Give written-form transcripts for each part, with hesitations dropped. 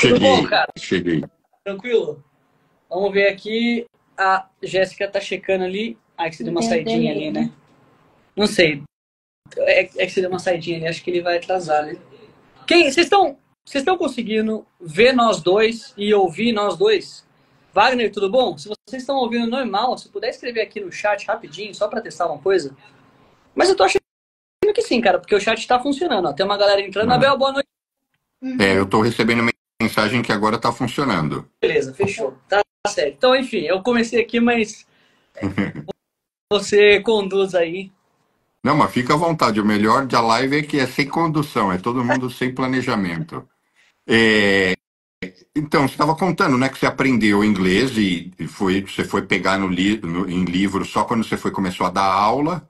Tudo bom, Cheguei, cara? cheguei. Tranquilo? Vamos ver aqui. A Jéssica tá checando ali. Ah, que você deu uma saidinha ali, né? Não sei. É que você deu uma saidinha ali. Acho que ele vai atrasar, né? Vocês estão conseguindo ver nós dois e ouvir nós dois? Wagner, tudo bom? Se vocês estão ouvindo normal, se puder escrever aqui no chat rapidinho, só pra testar uma coisa. Mas eu tô achando que sim, cara, porque o chat tá funcionando. Ó. Tem uma galera entrando. Ah, Abel, boa noite. eu estou recebendo mensagem que agora está funcionando. Beleza, fechou. Tá certo. Então, enfim, eu comecei aqui, mas você conduz aí. Não, mas fica à vontade. O melhor da live é que é sem condução, é todo mundo sem planejamento. É, então, você estava contando, né, que você aprendeu inglês você foi pegar em livro só quando você começou a dar aula.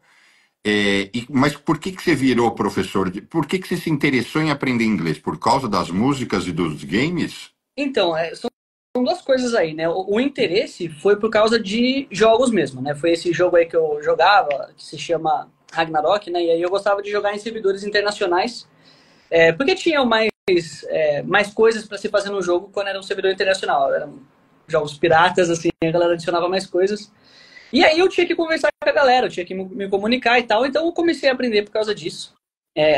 Mas por que que você virou professor? Por que que você se interessou em aprender inglês? Por causa das músicas e dos games? Então, são duas coisas aí, né? O interesse foi por causa de jogos mesmo, né? Foi esse jogo aí que eu jogava, que se chama Ragnarok, né? E aí eu gostava de jogar em servidores internacionais, porque tinham mais coisas para se fazer no jogo quando era um servidor internacional. Eram jogos piratas, assim, a galera adicionava mais coisas. E aí eu tinha que conversar com a galera, eu tinha que me comunicar e tal, então eu comecei a aprender por causa disso.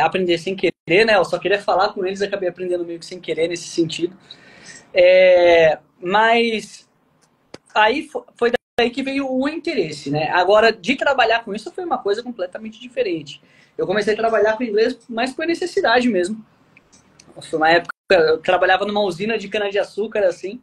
Aprender sem querer, né? Eu só queria falar com eles, acabei aprendendo meio que sem querer nesse sentido. Mas aí foi daí que veio o interesse, né? Agora, de trabalhar com isso foi uma coisa completamente diferente. Eu comecei a trabalhar com inglês mais por necessidade mesmo. Foi uma época, eu trabalhava numa usina de cana-de-açúcar, assim.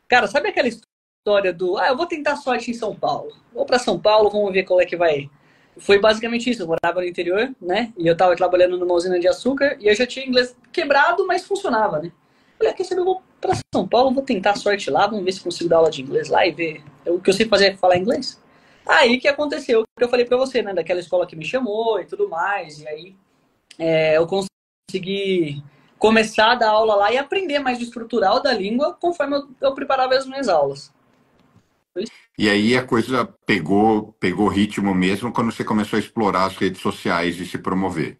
Cara, sabe aquela história eu vou tentar sorte em São Paulo. Vou para São Paulo, vamos ver qual é que vai. Foi basicamente isso. Eu morava no interior, né? E eu tava trabalhando numa usina de açúcar e eu já tinha inglês quebrado, mas funcionava, né? Falei, quer saber, eu vou pra São Paulo, vou tentar sorte lá, vamos ver se consigo dar aula de inglês lá e ver. O que eu sei fazer é falar inglês. Aí que aconteceu, o que eu falei pra você, né? Daquela escola que me chamou e tudo mais. E aí eu consegui começar a dar aula lá e aprender mais o estrutural da língua conforme eu preparava as minhas aulas. E aí a coisa pegou ritmo mesmo quando você começou a explorar as redes sociais e se promover.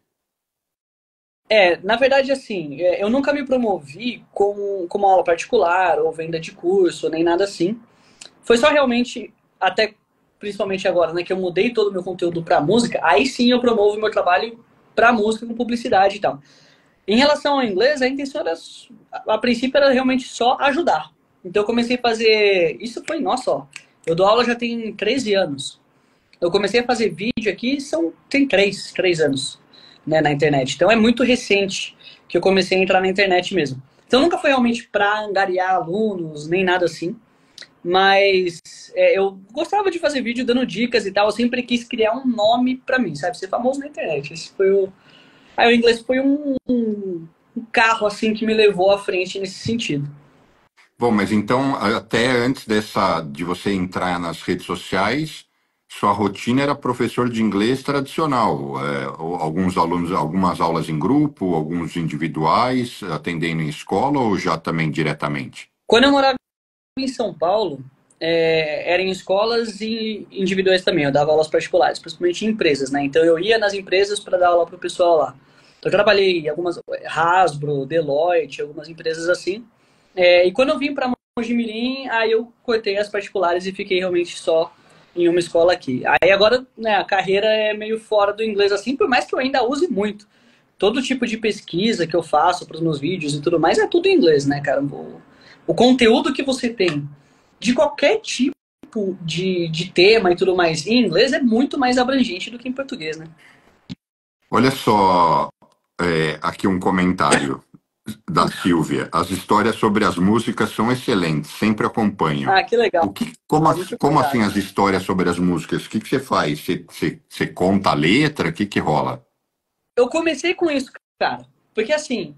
Na verdade, assim, eu nunca me promovi como aula particular ou venda de curso, nem nada assim. Foi só realmente, até principalmente agora, né, que eu mudei todo o meu conteúdo para música, aí sim eu promovo meu trabalho para música com publicidade e tal. Em relação ao inglês, a intenção era, a princípio, era realmente só ajudar. Então eu comecei a fazer, isso foi, nossa, ó, eu dou aula já tem 13 anos. Eu comecei a fazer vídeo aqui, tem três anos, né, na internet. Então é muito recente que eu comecei a entrar na internet mesmo. Então nunca foi realmente para angariar alunos, nem nada assim. Mas eu gostava de fazer vídeo dando dicas e tal. Eu sempre quis criar um nome pra mim, sabe? Ser famoso na internet. Esse foi o... Aí o inglês foi um carro, assim, que me levou à frente nesse sentido. Bom, mas então, até antes de você entrar nas redes sociais, sua rotina era professor de inglês tradicional. Alguns alunos, algumas aulas em grupo, alguns individuais, atendendo em escola ou já também diretamente? Quando eu morava em São Paulo, era em escolas e individuais também. Eu dava aulas particulares, principalmente em empresas, né? Então eu ia nas empresas para dar aula pro pessoal lá. Eu trabalhei em algumas, Hasbro, Deloitte, algumas empresas assim. E quando eu vim para Mogi Mirim, aí eu cortei as particulares e fiquei realmente só em uma escola aqui. Aí agora, né, a carreira é meio fora do inglês assim, por mais que eu ainda use muito. Todo tipo de pesquisa que eu faço para os meus vídeos e tudo mais é tudo em inglês, né, cara? O conteúdo que você tem de qualquer tipo de tema e tudo mais em inglês é muito mais abrangente do que em português, né? Olha só, aqui um comentário da Silvia. As histórias sobre as músicas são excelentes, sempre acompanho. Ah, que legal. Muito Como assim obrigado. as histórias sobre as músicas? O que que você faz? Você conta a letra? O que que rola? Eu comecei com isso, cara. Porque assim,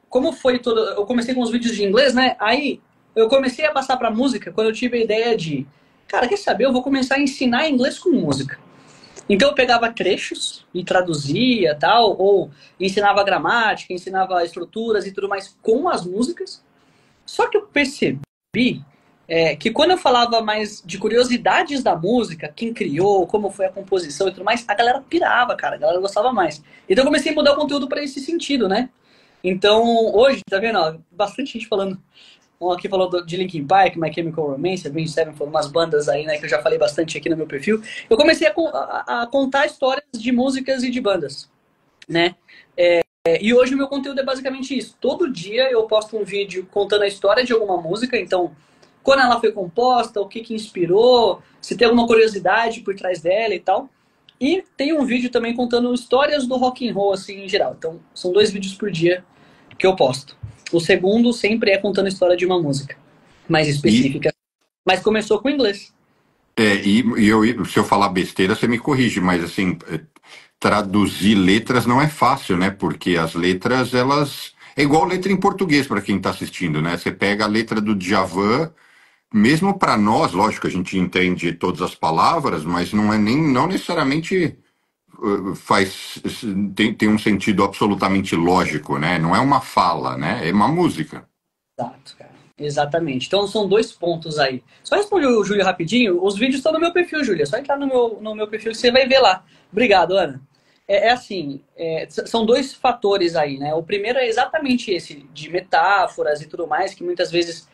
como foi todo. Eu comecei com os vídeos de inglês, né? Aí eu comecei a passar pra música quando eu tive a ideia de, cara, quer saber? Eu vou começar a ensinar inglês com música. Então eu pegava trechos e traduzia tal, ou ensinava gramática, ensinava estruturas e tudo mais com as músicas. Só que eu percebi que quando eu falava mais de curiosidades da música, quem criou, como foi a composição e tudo mais, a galera pirava, cara, a galera gostava mais. Então eu comecei a mudar o conteúdo para esse sentido, né? Então, hoje, tá vendo? Ó, bastante gente falando. Um aqui falou de Linkin Park, My Chemical Romance, Avenged Sevenfold, umas bandas aí, né, que eu já falei bastante aqui no meu perfil. Eu comecei a contar histórias de músicas e de bandas, né? E hoje o meu conteúdo é basicamente isso. Todo dia eu posto um vídeo contando a história de alguma música, então, quando ela foi composta, o que que inspirou, se tem alguma curiosidade por trás dela e tal. E tem um vídeo também contando histórias do rock and roll, assim, em geral. Então, são 2 vídeos por dia que eu posto. O segundo sempre é contando a história de uma música mais E, específica. Mas começou com inglês. se eu falar besteira, você me corrige, mas assim, traduzir letras não é fácil, né? Porque as letras, elas. É igual letra em português para quem está assistindo, né? Você pega a letra do Djavan, mesmo para nós, lógico, a gente entende todas as palavras, mas não é nem não necessariamente faz tem um sentido absolutamente lógico, né? Não é uma fala, né? É uma música. Exato, cara. Exatamente. Então são 2 pontos aí. Só responder o Júlio rapidinho. Os vídeos estão no meu perfil, Júlia. É só entrar no meu perfil que você vai ver lá. Obrigado, Ana. É assim, são 2 fatores aí, né? O primeiro é exatamente esse, de metáforas e tudo mais, que muitas vezes,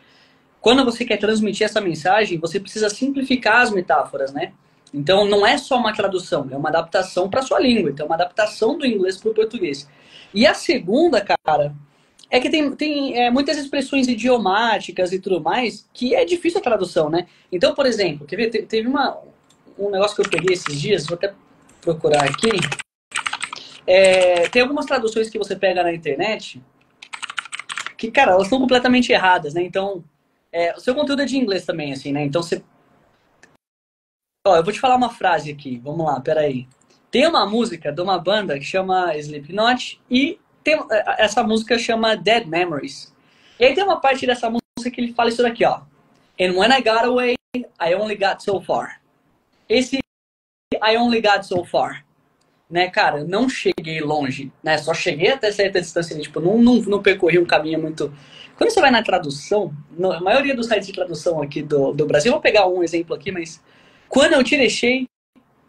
quando você quer transmitir essa mensagem, você precisa simplificar as metáforas, né? Então não é só uma tradução, é uma adaptação para sua língua. Então é uma adaptação do inglês para o português. E a segunda, cara, é que tem muitas expressões idiomáticas e tudo mais que é difícil a tradução, né? Então, por exemplo, quer ver? Teve um negócio que eu peguei esses dias, vou até procurar aqui. Tem algumas traduções que você pega na internet que, cara, elas estão completamente erradas, né? Então, o seu conteúdo é de inglês também, assim, né? Então, você... Ó, eu vou te falar uma frase aqui, vamos lá, peraí. Tem uma música de uma banda que chama Slipknot e essa música chama Dead Memories. E aí tem uma parte dessa música que ele fala isso daqui, ó. And when I got away, I only got so far. Esse I only got so far, né, cara, eu não cheguei longe, né, só cheguei até certa distância, tipo, não percorri um caminho muito... Quando você vai na tradução, a maioria dos sites de tradução aqui do Brasil, eu vou pegar um exemplo aqui, mas quando eu te deixei,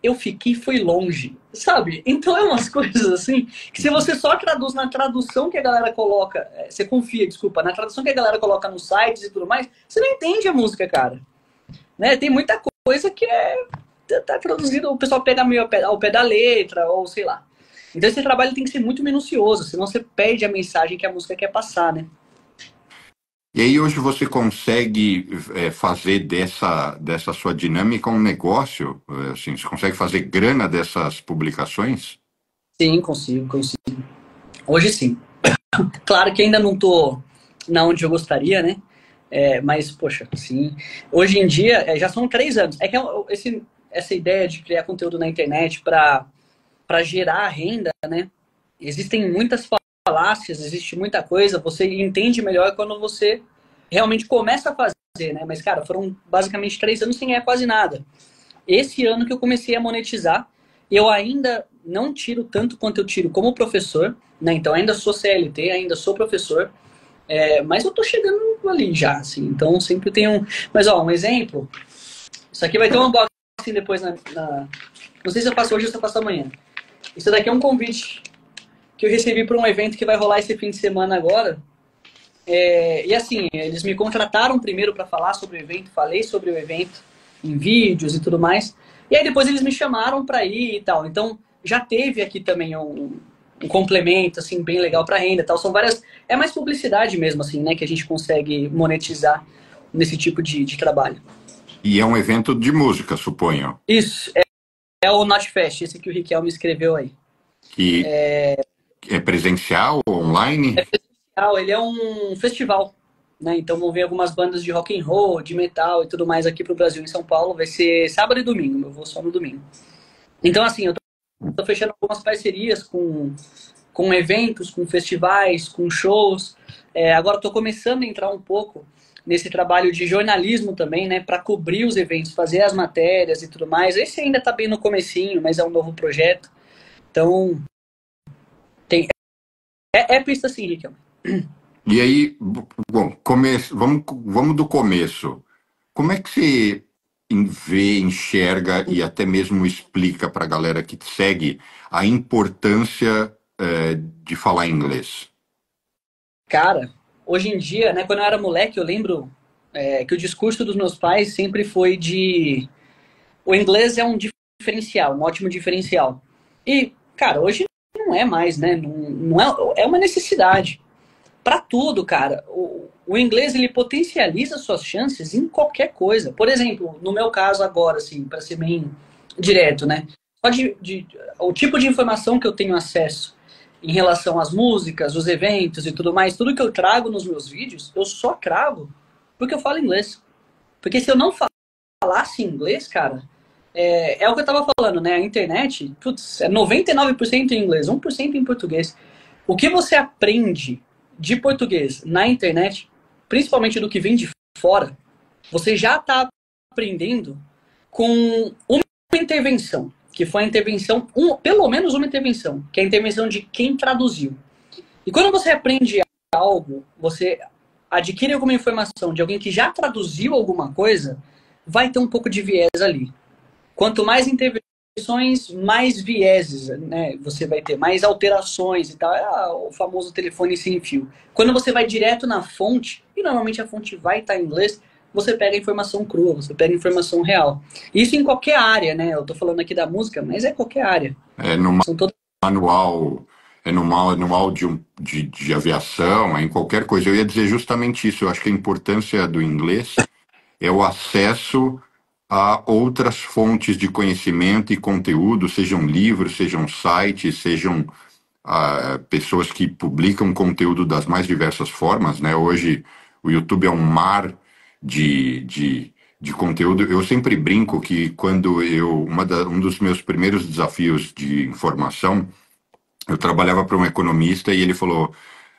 eu fiquei, fui longe, sabe? Então é umas coisas assim, que se você só traduz na tradução que a galera coloca, você confia, desculpa, na tradução que a galera coloca nos sites e tudo mais, você não entende a música, cara. Né? Tem muita coisa que tá traduzido, o pessoal pega meio ao pé da letra, ou sei lá. Então esse trabalho tem que ser muito minucioso, senão você perde a mensagem que a música quer passar, né? E aí hoje você consegue fazer dessa sua dinâmica um negócio? Assim, você consegue fazer grana dessas publicações? Sim, consigo. Hoje sim. Claro que ainda não tô na onde eu gostaria, né? Mas, poxa, sim. Hoje em dia, já são 3 anos. É que essa ideia de criar conteúdo na internet para gerar renda, né? Existem muitas falácias, existe muita coisa. Você entende melhor quando você realmente começa a fazer, né? Mas, cara, foram basicamente 3 anos sem ganhar quase nada. Esse ano que eu comecei a monetizar, eu ainda não tiro tanto quanto eu tiro como professor, né? Então ainda sou CLT, ainda sou professor, mas eu tô chegando ali já, assim. Então sempre tem um... Mas, ó, um exemplo. Isso aqui vai ter um unboxing depois Não sei se eu faço hoje ou se eu faço amanhã. Isso daqui é um convite que eu recebi para um evento que vai rolar esse fim de semana agora. E assim, eles me contrataram primeiro para falar sobre o evento, falei sobre o evento em vídeos e tudo mais. E aí depois eles me chamaram para ir e tal. Então já teve aqui também um complemento assim bem legal para renda, e tal. São várias, é mais publicidade mesmo assim, né, que a gente consegue monetizar nesse tipo de trabalho. E é um evento de música, suponho, Isso é o Notfest, esse que o Riquelme escreveu aí. que é presencial ou online? Ele é um festival, né? Então vão ver algumas bandas de rock and roll, de metal e tudo mais aqui pro Brasil, em São Paulo. Vai ser sábado e domingo, eu vou só no domingo. Então, assim, eu tô fechando algumas parcerias com eventos, com festivais, com shows. Agora eu tô começando a entrar um pouco nesse trabalho de jornalismo também, né? Para cobrir os eventos, fazer as matérias e tudo mais. Esse ainda tá bem no comecinho, mas é um novo projeto. Então, é pista sim, Rick. E aí, bom, vamos do começo. Como é que você vê, enxerga e até mesmo explica para a galera que te segue a importância de falar inglês? Cara, hoje em dia, né, quando eu era moleque, eu lembro que o discurso dos meus pais sempre foi de o inglês é um diferencial, um ótimo diferencial. E, cara, hoje não é mais, né? Não é uma necessidade. Para tudo, cara. O inglês ele potencializa suas chances em qualquer coisa. Por exemplo, no meu caso agora, assim, para ser bem direto, né? Só o tipo de informação que eu tenho acesso em relação às músicas, os eventos e tudo mais, tudo que eu trago nos meus vídeos, eu só trago porque eu falo inglês. Porque se eu não falasse inglês, cara, o que eu tava falando, né? A internet, putz, é 99% em inglês, 1% em português. O que você aprende de português na internet, principalmente do que vem de fora, você já está aprendendo com uma intervenção, que foi a intervenção, pelo menos uma intervenção, que é a intervenção de quem traduziu. E quando você aprende algo, você adquire alguma informação de alguém que já traduziu alguma coisa, vai ter um pouco de viés ali. Quanto mais intervenções, mais vieses, né? Você vai ter mais alterações e tal. É o famoso telefone sem fio. Quando você vai direto na fonte, e normalmente a fonte vai estar em inglês, você pega a informação crua, você pega a informação real. Isso em qualquer área, né? Eu tô falando aqui da música, mas é qualquer área. No São todas... manual, no manual de aviação, em qualquer coisa. Eu ia dizer justamente isso. Eu acho que a importância do inglês é o acesso a outras fontes de conhecimento e conteúdo, sejam livros, sejam sites, sejam pessoas que publicam conteúdo das mais diversas formas, né? Hoje o YouTube é um mar de conteúdo. Eu sempre brinco que quando um dos meus primeiros desafios de informação, eu trabalhava para um economista e ele falou,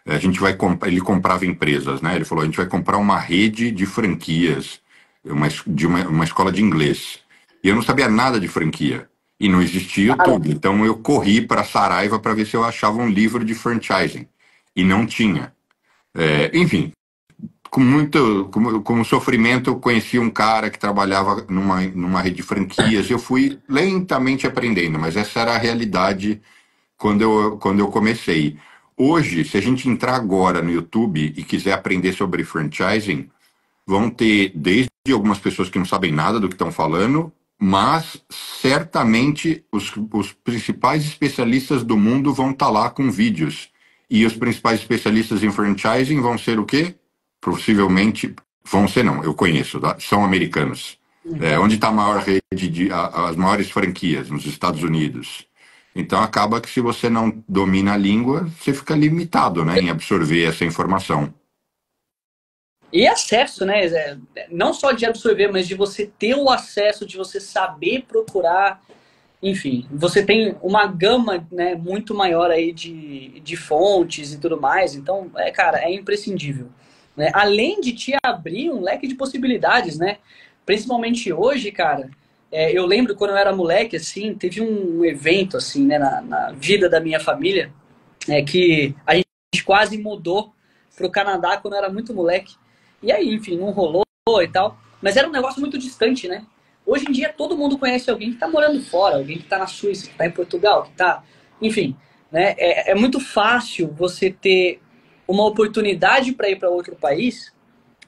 ele comprava empresas, né? Ele falou, a gente vai comprar uma rede de franquias, uma escola de inglês. E eu não sabia nada de franquia. E não existia YouTube. Então eu corri para Saraiva para ver se eu achava um livro de franchising. E não tinha. Enfim, com sofrimento, eu conheci um cara que trabalhava numa rede de franquias. Eu fui lentamente aprendendo, mas essa era a realidade quando eu comecei. Hoje, se a gente entrar agora no YouTube e quiser aprender sobre franchising, vão ter desde algumas pessoas que não sabem nada do que estão falando, mas certamente os principais especialistas do mundo vão estar lá com vídeos. E os principais especialistas em franchising vão ser o quê? Possivelmente, vão ser não, eu conheço, tá? São americanos. Onde está a maior rede, as maiores franquias? Nos Estados Unidos. Então acaba que se você não domina a língua, você fica limitado, né, em absorver essa informação. E acesso, né? Não só de absorver, mas de você ter o acesso, de você saber procurar. Enfim, você tem uma gama, né, muito maior aí de fontes e tudo mais. Então, cara, é imprescindível. Né? Além de te abrir um leque de possibilidades, né? Principalmente hoje, cara. Eu lembro quando eu era moleque, assim, teve um evento, assim, né, na vida da minha família, que a gente quase mudou pro Canadá quando eu era muito moleque. E aí, enfim, não rolou e tal. Mas era um negócio muito distante, né? Hoje em dia todo mundo conhece alguém que está morando fora, alguém que está na Suíça, que está em Portugal, que está... Enfim, né? É muito fácil você ter uma oportunidade para ir para outro país,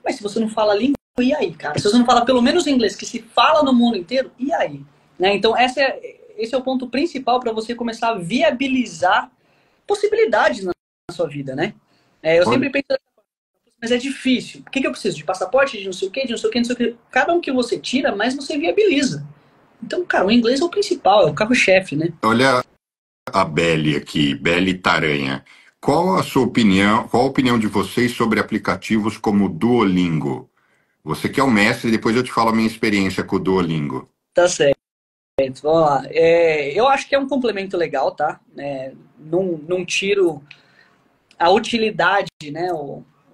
mas se você não fala a língua, e aí, cara? Se você não fala pelo menos inglês, que se fala no mundo inteiro, e aí? Né? Então esse é o ponto principal para você começar a viabilizar possibilidades na sua vida, né? Eu sempre penso, mas é difícil. O que eu preciso? De passaporte, de não sei o quê, de não sei o quê, não sei o quê. Cada um que você tira, mais você viabiliza. Então, cara, o inglês é o principal, é o carro-chefe, né? Olha a Beli aqui, Beli Taranha. Qual a sua opinião, qual a opinião de vocês sobre aplicativos como o Duolingo? Você que é o mestre, depois eu te falo a minha experiência com o Duolingo. Tá certo. Vamos lá. Eu acho que é um complemento legal, tá? Não tiro a utilidade, né,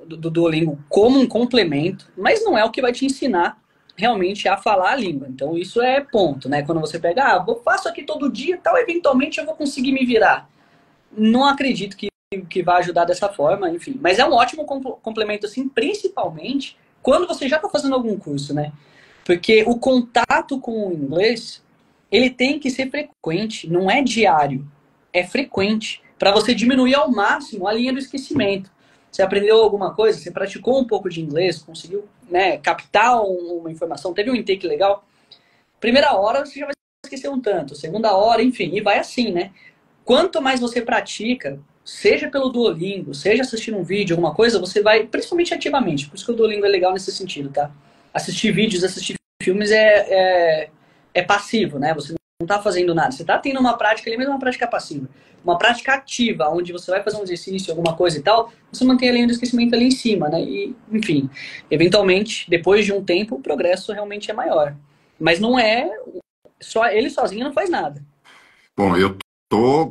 do Duolingo como um complemento, mas não é o que vai te ensinar realmente a falar a língua. Então isso é ponto, né? Quando você pega, faço aqui todo dia, tal, eventualmente eu vou conseguir me virar. Não acredito que vai ajudar dessa forma, enfim. Mas é um ótimo complemento, assim, principalmente quando você já está fazendo algum curso, né? Porque o contato com o inglês, ele tem que ser frequente, não é diário, é frequente, para você diminuir ao máximo a linha do esquecimento. Você aprendeu alguma coisa, você praticou um pouco de inglês, conseguiu, né, captar uma informação, teve um intake legal. Primeira hora você já vai esquecer um tanto, segunda hora, enfim, e vai assim, né? Quanto mais você pratica, seja pelo Duolingo, seja assistindo um vídeo, alguma coisa, você vai, principalmente ativamente, por isso que o Duolingo é legal nesse sentido, tá? Assistir vídeos, assistir filmes é passivo, né? Você não tá fazendo nada, você tá tendo uma prática ali, mesmo uma prática passiva. Uma prática ativa, onde você vai fazer um exercício, alguma coisa e tal, você mantém a linha do esquecimento ali em cima, né? E, enfim, eventualmente, depois de um tempo, o progresso realmente é maior. Mas não é só ele sozinho não faz nada. Bom,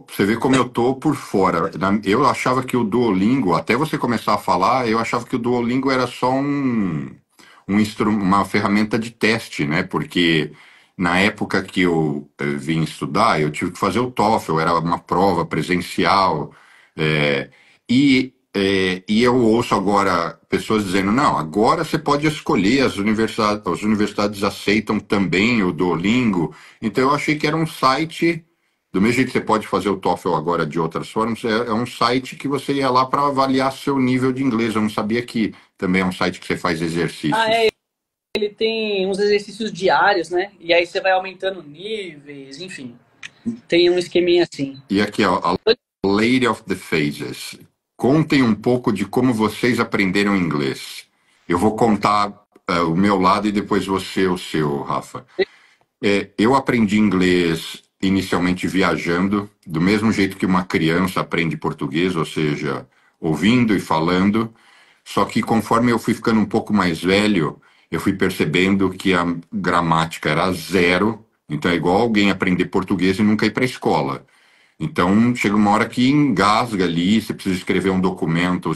você vê como eu tô por fora. Eu achava que o Duolingo, até você começar a falar, eu achava que o Duolingo era só uma ferramenta de teste, né? Porque na época que eu vim estudar, eu tive que fazer o TOEFL, era uma prova presencial, é, e eu ouço agora pessoas dizendo, não, agora você pode escolher, as universidades aceitam também o Duolingo. Então eu achei que era um site, do mesmo jeito que você pode fazer o TOEFL agora de outras formas, é um site que você ia lá para avaliar seu nível de inglês. Eu não sabia que também é um site que você faz exercícios. Ele tem uns exercícios diários, né? E aí você vai aumentando níveis, enfim. Tem um esqueminha assim. E aqui, ó, a Lady of the Phases. Contem um pouco de como vocês aprenderam inglês. Eu vou contar o meu lado e depois você o seu, Rafa. Eu aprendi inglês inicialmente viajando, do mesmo jeito que uma criança aprende português, ou seja, ouvindo e falando. Só que conforme eu fui ficando um pouco mais velho, eu fui percebendo que a gramática era zero. Então é igual alguém aprender português e nunca ir para a escola. Então, chega uma hora que engasga ali, você precisa escrever um documento,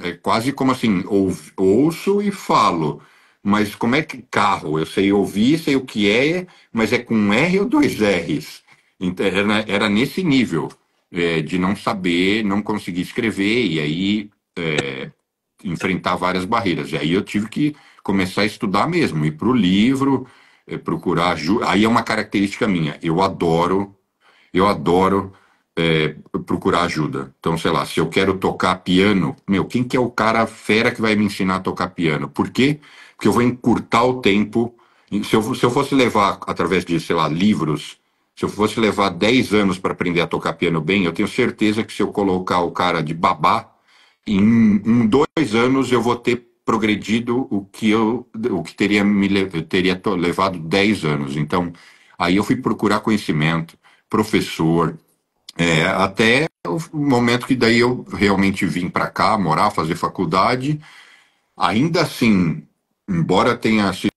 é quase como assim, ouço e falo, mas como é que carro? Eu sei ouvir, sei o que é, mas é com um R ou dois R's? Então, era nesse nível, de não saber, não conseguir escrever, e aí enfrentar várias barreiras. E aí eu tive que começar a estudar mesmo, ir para o livro, procurar ajuda. Aí é uma característica minha, eu adoro procurar ajuda. Então, sei lá, se eu quero tocar piano, meu, quem que é o cara fera que vai me ensinar a tocar piano? Por quê? Porque eu vou encurtar o tempo. Se eu fosse levar, através de, sei lá, livros, se eu fosse levar 10 anos para aprender a tocar piano bem, eu tenho certeza que se eu colocar o cara de babá, em 2 anos eu vou ter progredido o que teria levado 10 anos. Então, aí eu fui procurar conhecimento, professor, até o momento que daí eu realmente vim para cá, morar, fazer faculdade. Ainda assim, embora tenha sido.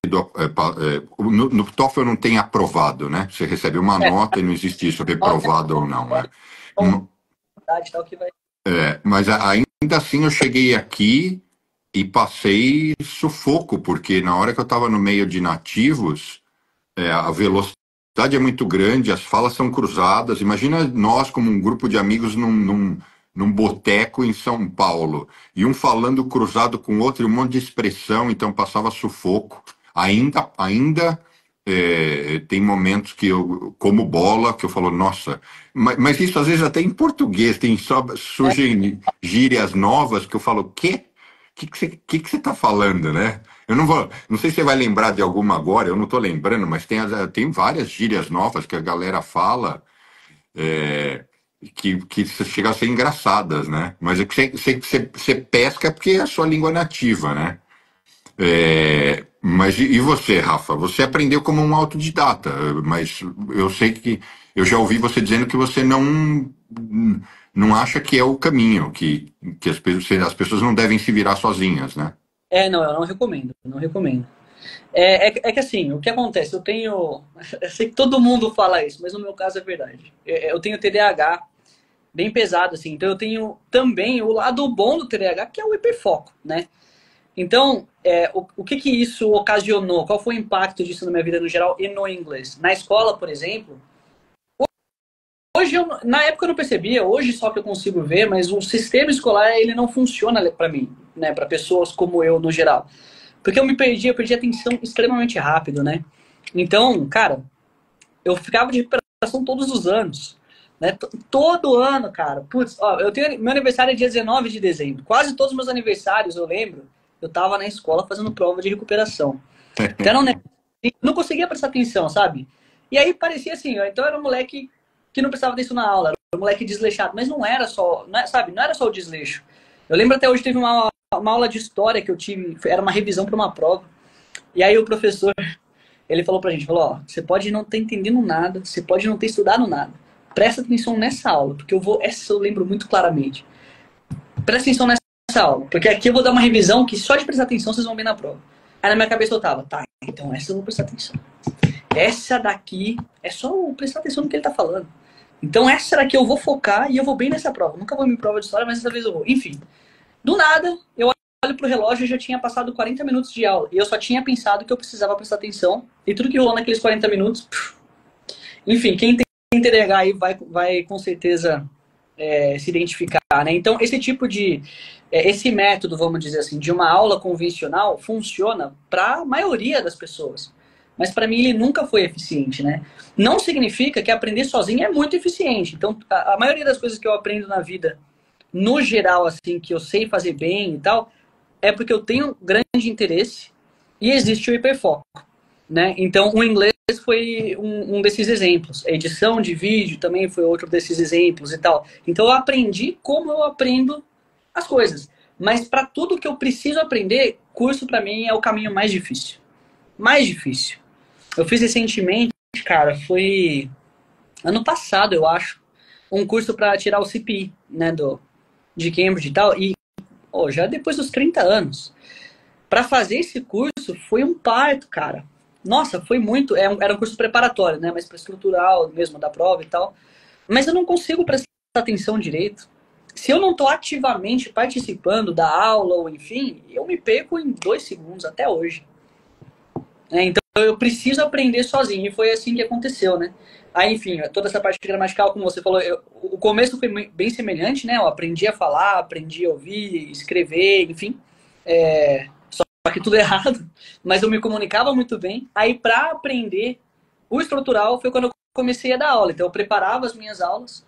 No TOEFL não tem aprovado, né? Você recebe uma É, nota e não existe isso, nota reprovado ou não. então, tal que vai. Mas ainda assim eu cheguei aqui e passei sufoco, porque na hora que eu estava no meio de nativos, a velocidade é muito grande, as falas são cruzadas. Imagina nós, como um grupo de amigos, num boteco em São Paulo, e um falando cruzado com o outro, e um monte de expressão, então passava sufoco. Ainda tem momentos que eu como bola, que eu falo, nossa, mas isso às vezes até em português, surgem gírias novas que eu falo, quê? O que você está falando, né? Eu não sei se você vai lembrar de alguma agora, eu não estou lembrando, mas tem várias gírias novas que a galera fala, é, que chegam a ser engraçadas, né? Mas é que você pesca porque é a sua língua nativa, né? Mas e você, Rafa? Você aprendeu como um autodidata, mas eu sei que eu já ouvi você dizendo que você não acha que é o caminho, que as pessoas não devem se virar sozinhas, né? Não, eu não recomendo, não recomendo. É que assim, o que acontece? Eu tenho. Eu sei que todo mundo fala isso, mas no meu caso é verdade. Eu tenho TDAH bem pesado, assim. Então eu tenho também o lado bom do TDAH, que é o hiperfoco, né? Então, o que isso ocasionou? Qual foi o impacto disso na minha vida no geral e no inglês? Na escola, por exemplo, hoje na época eu não percebia, hoje só que eu consigo ver, mas o sistema escolar ele não funciona para mim, né? Para pessoas como eu no geral. Porque eu perdi a atenção extremamente rápido, né? Então, cara, eu ficava de recuperação todos os anos. né? Todo ano, cara. Putz, ó, meu aniversário é dia 19 de dezembro. Quase todos os meus aniversários, eu lembro, eu tava na escola fazendo prova de recuperação. Então era um negócio, não conseguia prestar atenção, sabe? E aí parecia assim, ó, então era um moleque que não prestava atenção na aula, era um moleque desleixado, mas não era só, sabe, não era só o desleixo. Eu lembro até hoje teve uma aula de história que eu tive, era uma revisão para uma prova. E aí o professor, ele falou pra gente, falou, ó, você pode não ter entendido nada, você pode não ter estudado nada. Presta atenção nessa aula, porque essa eu lembro muito claramente. Presta atenção nessa aula, porque aqui eu vou dar uma revisão que só de prestar atenção vocês vão ver na prova. Aí na minha cabeça eu tava, tá, então essa eu vou prestar atenção. Essa daqui é só prestar atenção no que ele tá falando. Então essa daqui eu vou focar e eu vou bem nessa prova. Nunca vou em prova de história, mas dessa vez eu vou. Enfim, do nada, eu olho pro relógio e já tinha passado 40 minutos de aula. E eu só tinha pensado que eu precisava prestar atenção. E tudo que rolou naqueles 40 minutos... Enfim, quem tem TDAH aí vai com certeza se identificar, né? Então, esse tipo de... esse método, vamos dizer assim, de uma aula convencional funciona para a maioria das pessoas. Mas para mim ele nunca foi eficiente, né? Não significa que aprender sozinho é muito eficiente. Então, a maioria das coisas que eu aprendo na vida, no geral, assim, que eu sei fazer bem e tal, é porque eu tenho grande interesse e existe o hiperfoco, né? Então, o inglês foi um desses exemplos. A edição de vídeo também foi outro desses exemplos e tal. Então, eu aprendi como eu aprendo as coisas. Mas para tudo que eu preciso aprender, curso para mim é o caminho mais difícil. Mais difícil. Eu fiz recentemente, cara, foi ano passado, eu acho, um curso para tirar o CPI, né, de Cambridge e tal, e já depois dos 30 anos. Para fazer esse curso foi um parto, cara. Nossa, foi muito, era um curso preparatório, né, mas para estrutural mesmo da prova e tal. Mas eu não consigo prestar atenção direito. Se eu não estou ativamente participando da aula ou enfim, eu me perco em 2 segundos até hoje. Então eu preciso aprender sozinho, e foi assim que aconteceu, né? Aí, enfim, toda essa parte gramatical, como você falou, o começo foi bem semelhante, né? Eu aprendi a falar, aprendi a ouvir, escrever, enfim. Só que tudo errado, mas eu me comunicava muito bem. Aí, para aprender o estrutural, foi quando eu comecei a dar aula. Então, eu preparava as minhas aulas.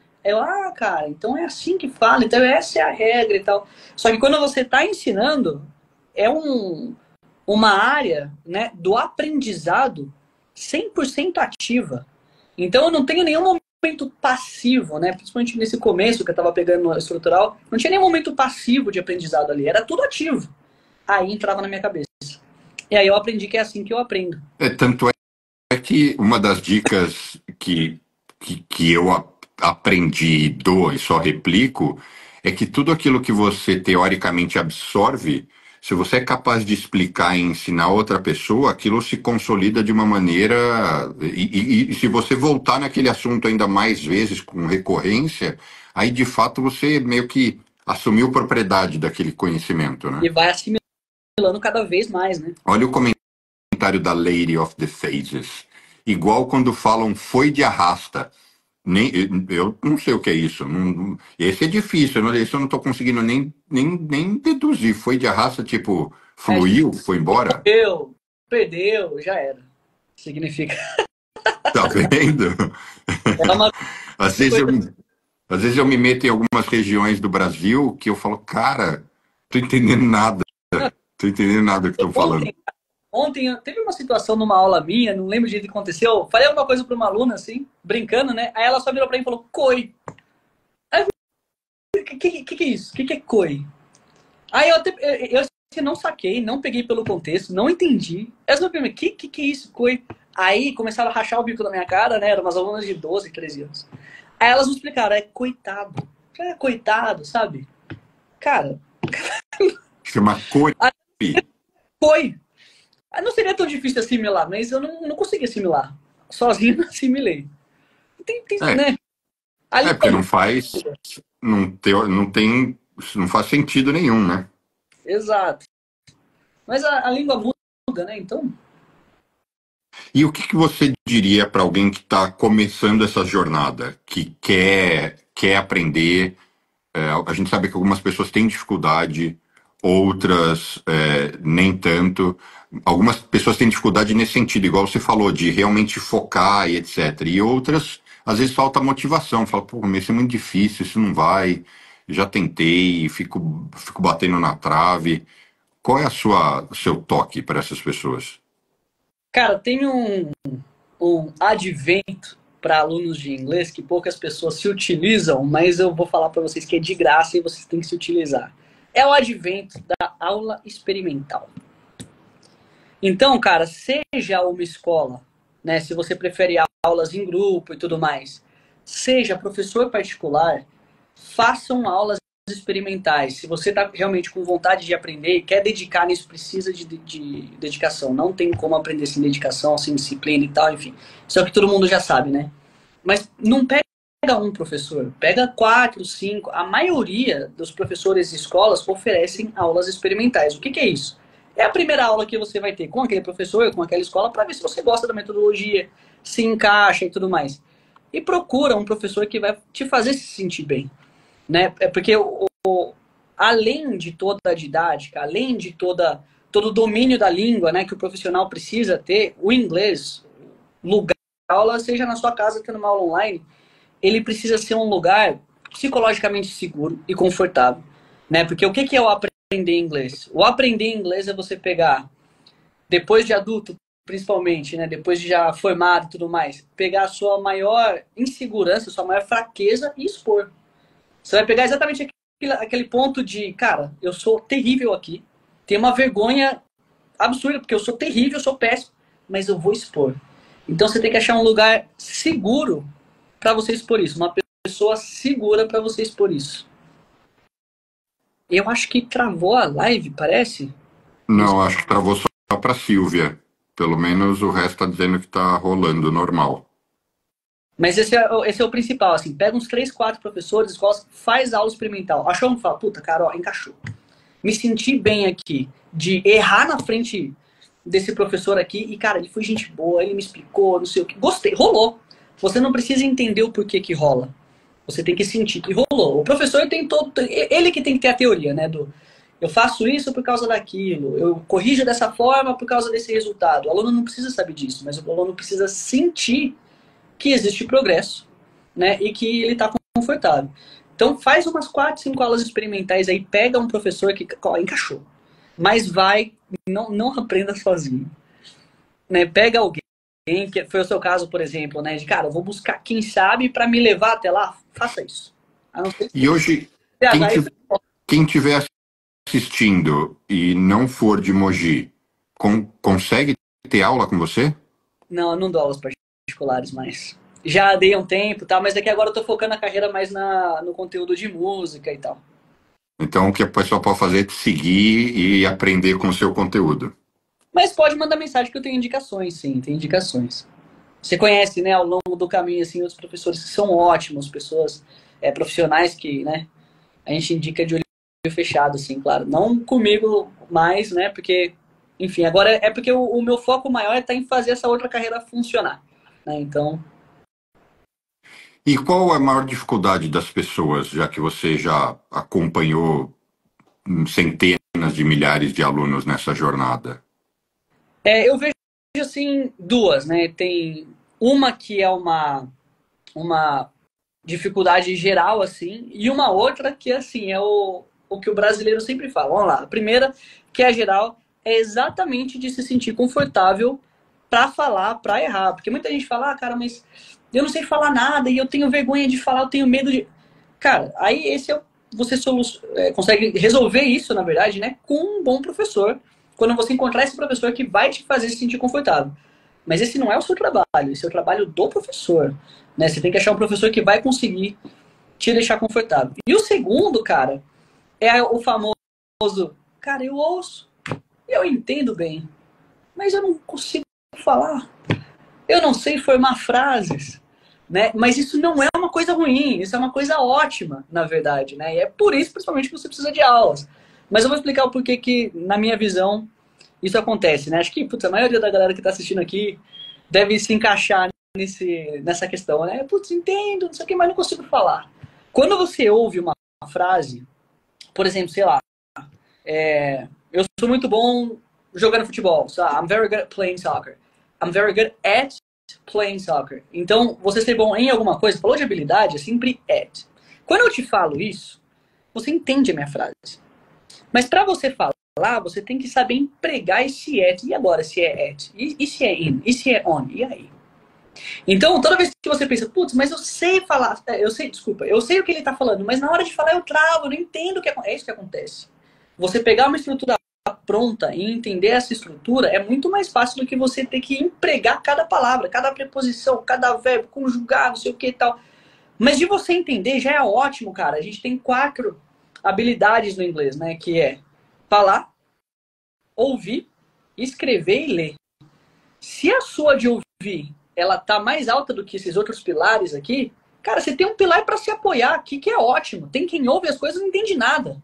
Cara, então é assim que fala, então essa é a regra e tal. Só que quando você está ensinando, é uma área, né, do aprendizado 100% ativa. Então eu não tenho nenhum momento passivo, né, principalmente nesse começo que eu estava pegando no estrutural, não tinha nenhum momento passivo de aprendizado ali, era tudo ativo. Aí entrava na minha cabeça. E aí eu aprendi que é assim que eu aprendo. Tanto é que uma das dicas que eu aprendi e dou e só replico é que tudo aquilo que você teoricamente absorve, se você é capaz de explicar e ensinar outra pessoa, aquilo se consolida de uma maneira. E se você voltar naquele assunto ainda mais vezes, com recorrência, aí de fato você meio que assumiu propriedade daquele conhecimento, né? E vai assimilando cada vez mais, né? Olha o comentário da Lady of the Phases. Igual quando falam foi de arrasta. Eu não sei o que é isso. Esse é difícil. Esse eu não estou conseguindo nem deduzir. Foi de arrasta, tipo, fluiu, foi embora? Perdeu, já era. Significa. Tá vendo? É uma Às vezes eu me meto em algumas regiões do Brasil que eu falo, cara, tô entendendo nada. Tô entendendo nada do que estão falando. Ontem teve uma situação numa aula minha, não lembro de que aconteceu. Falei alguma coisa para uma aluna, assim, brincando, né? Aí ela só virou para mim e falou, coi. Aí eu falei, que é isso? O que é coi? Aí eu não saquei, não peguei pelo contexto, não entendi. Aí eu só perguntei, que é isso, coi? Aí começaram a rachar o bico da minha cara, né? Eram umas alunas de 12, 13 anos. Aí elas me explicaram, é coitado. É coitado, sabe? Cara... Chama coi. Coi. Não seria tão difícil assimilar, mas eu não consegui assimilar. Sozinho não assimilei. Né? Porque não faz. Não faz sentido nenhum, né? Exato. Mas a língua muda, né? Então. E o que você diria para alguém que está começando essa jornada, que quer aprender? A gente sabe que algumas pessoas têm dificuldade, outras nem tanto. Algumas pessoas têm dificuldade nesse sentido, igual você falou, de realmente focar e etc. E outras às vezes falta motivação. Fala, pô, mas isso é muito difícil, isso não vai. Já tentei, fico batendo na trave. Qual é o seu toque para essas pessoas? Cara, tem um advento para alunos de inglês que poucas pessoas se utilizam, mas eu vou falar para vocês que é de graça e vocês têm que se utilizar. É o advento da aula experimental. Então, cara, seja uma escola, né, se você prefere aulas em grupo e tudo mais, seja professor particular, façam aulas experimentais. Se você está realmente com vontade de aprender e quer dedicar nisso, precisa de dedicação. Não tem como aprender sem dedicação, sem disciplina e tal, enfim. Isso é o que todo mundo já sabe, né? Mas não pega um professor, pega 4, 5. A maioria dos professores de escolas oferecem aulas experimentais. O que é isso? É a primeira aula que você vai ter com aquele professor, com aquela escola, para ver se você gosta da metodologia, se encaixa e tudo mais. E procura um professor que vai te fazer se sentir bem, né? É porque além de toda a didática, além de todo o domínio da língua, né, que o profissional precisa ter, o inglês, lugar de aula, seja na sua casa, tendo uma aula online, ele precisa ser um lugar psicologicamente seguro e confortável, né? Porque o que é o aprender inglês? O aprender inglês é você pegar, depois de adulto, principalmente, né, depois de já formado e tudo mais, pegar a sua maior insegurança, a sua maior fraqueza e expor. Você vai pegar exatamente aquele ponto de, cara, eu sou terrível aqui, tenho uma vergonha absurda, porque eu sou terrível, eu sou péssimo, mas eu vou expor. Então você tem que achar um lugar seguro para você expor isso, uma pessoa segura para você expor isso. Eu acho que travou a live, parece. Não, acho que travou só para Silvia. Pelo menos o resto está dizendo que está rolando normal. Mas esse é o principal, assim, pega uns 3, 4 professores, escolas, faz aula experimental. Achou um fala, puta, cara, ó, encaixou. Me senti bem aqui de errar na frente desse professor aqui e, cara, ele foi gente boa, ele me explicou, não sei o que. Gostei, rolou. Você não precisa entender o porquê que rola. Você tem que sentir que rolou. O professor tem todo... Ele que tem que ter a teoria, né? Eu faço isso por causa daquilo, eu corrijo dessa forma por causa desse resultado. O aluno não precisa saber disso, mas o aluno precisa sentir que existe progresso, né? E que ele está confortável. Então faz umas 4, 5 aulas experimentais aí, pega um professor que encaixou. Mas não aprenda sozinho. Né? Pega alguém, que foi o seu caso, por exemplo, né? De cara, eu vou buscar quem sabe para me levar até lá, faça isso. A não ser que E hoje, quem tiver assistindo e não for de Mogi, consegue ter aula com você? Não, eu não dou aulas particulares mais. Já dei um tempo, tá? Mas daqui agora eu tô focando a carreira mais no conteúdo de música e tal. Então, o que a pessoa pode fazer é te seguir e aprender com o seu conteúdo. Mas pode mandar mensagem que eu tenho indicações, sim, tem indicações. Você conhece, né, ao longo do caminho, assim, os professores que são ótimos, pessoas profissionais que, né, a gente indica de olho fechado, assim, claro. Não comigo mais, né, porque, enfim, agora é porque o meu foco maior está em fazer essa outra carreira funcionar, né, então... E qual a maior dificuldade das pessoas, já que você já acompanhou centenas de milhares de alunos nessa jornada? Eu vejo, assim, duas, né, tem uma que é uma dificuldade geral, assim, e uma outra que, assim, é o que o brasileiro sempre fala. Vamos lá. A primeira, que é geral, é exatamente de se sentir confortável para falar, para errar. Porque muita gente fala, ah, cara, mas eu não sei falar nada e eu tenho vergonha de falar, eu tenho medo de... Cara, aí você consegue resolver isso, na verdade, né, com um bom professor. Quando você encontrar esse professor que vai te fazer se sentir confortável. Mas esse não é o seu trabalho, esse é o trabalho do professor. Né? Você tem que achar um professor que vai conseguir te deixar confortável. E o segundo, cara, é o famoso, cara, eu ouço, eu entendo bem, mas eu não consigo falar. Eu não sei formar frases. Né? Mas isso não é uma coisa ruim, isso é uma coisa ótima, na verdade. Né? E é por isso, principalmente, que você precisa de aulas. Mas eu vou explicar o porquê que, na minha visão, isso acontece. Né? Acho que putz, a maioria da galera que está assistindo aqui deve se encaixar nessa questão. Né? Putz, entendo, não sei o que, mas não consigo falar. Quando você ouve uma frase, por exemplo, sei lá, eu sou muito bom jogando futebol. So I'm very good at playing soccer. I'm very good at playing soccer. Então, você ser bom em alguma coisa, falou de habilidade, é sempre at. Quando eu te falo isso, você entende a minha frase. Mas para você falar, você tem que saber empregar esse at. E agora, se é at? E se é in? E se é on? E aí? Então, toda vez que você pensa, putz, mas eu sei falar, eu sei o que ele tá falando, mas na hora de falar eu travo, eu não entendo o que é isso que acontece. Você pegar uma estrutura pronta e entender essa estrutura é muito mais fácil do que você ter que empregar cada palavra, cada preposição, cada verbo, conjugar, não sei o que e tal. Mas de você entender já é ótimo, cara. A gente tem 4 habilidades no inglês, né? Que é falar, ouvir, escrever e ler. Se a sua de ouvir ela tá mais alta do que esses outros pilares aqui, cara, você tem um pilar para se apoiar aqui que é ótimo. Tem quem ouve as coisas e não entende nada,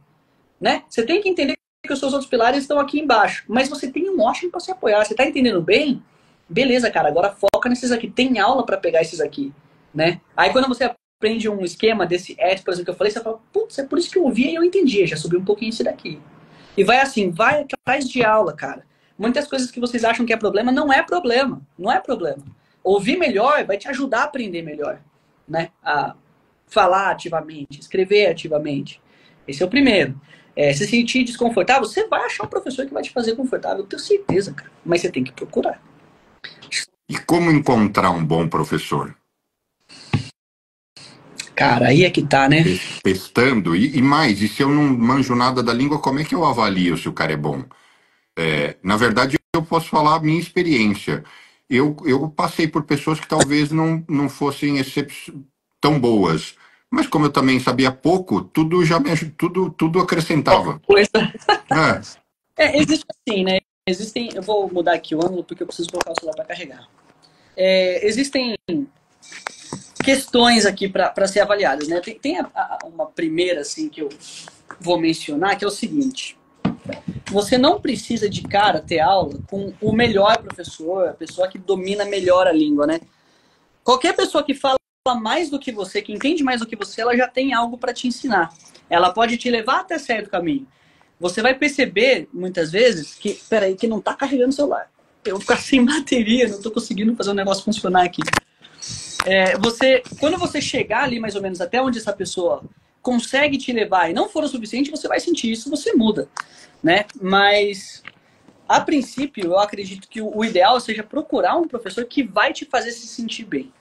né? Você tem que entender que os seus outros pilares estão aqui embaixo, mas você tem um ótimo para se apoiar. Você tá entendendo bem? Beleza, cara, agora foca nesses aqui. Tem aula para pegar esses aqui, né? Aí quando você aprende um esquema desse at, por exemplo, que eu falei, você fala, putz, é por isso que eu ouvia e eu entendia, já subi um pouquinho esse daqui. E vai assim, vai atrás de aula, cara. Muitas coisas que vocês acham que é problema, não é problema. Não é problema. Ouvir melhor vai te ajudar a aprender melhor, né? A falar ativamente, escrever ativamente. Esse é o primeiro. Se sentir desconfortável, você vai achar um professor que vai te fazer confortável, eu tenho certeza, cara. Mas você tem que procurar. E como encontrar um bom professor? Cara, aí é que tá, né? Testando. E mais, e se eu não manjo nada da língua, como é que eu avalio se o cara é bom? Na verdade, eu posso falar a minha experiência. Eu passei por pessoas que talvez não fossem tão boas. Mas como eu também sabia pouco, tudo já me tudo acrescentava. Existe assim, né? Eu vou mudar aqui o ângulo porque eu preciso colocar o celular para carregar. Existem questões aqui para ser avaliadas, né? Tem uma primeira assim que eu vou mencionar, que é o seguinte: você não precisa de cara ter aula com o melhor professor, a pessoa que domina melhor a língua, né? Qualquer pessoa que fala mais do que você, que entende mais do que você, ela já tem algo para te ensinar. Ela pode te levar até certo caminho. Você vai perceber, muitas vezes, que... Peraí, que não tá carregando o celular. Eu vou ficar sem bateria, não tô conseguindo fazer o negócio funcionar aqui. Quando você chegar ali, mais ou menos, até onde essa pessoa consegue te levar e não for o suficiente, você vai sentir isso, você muda, né? Mas, a princípio, eu acredito que o ideal seja procurar um professor que vai te fazer se sentir bem.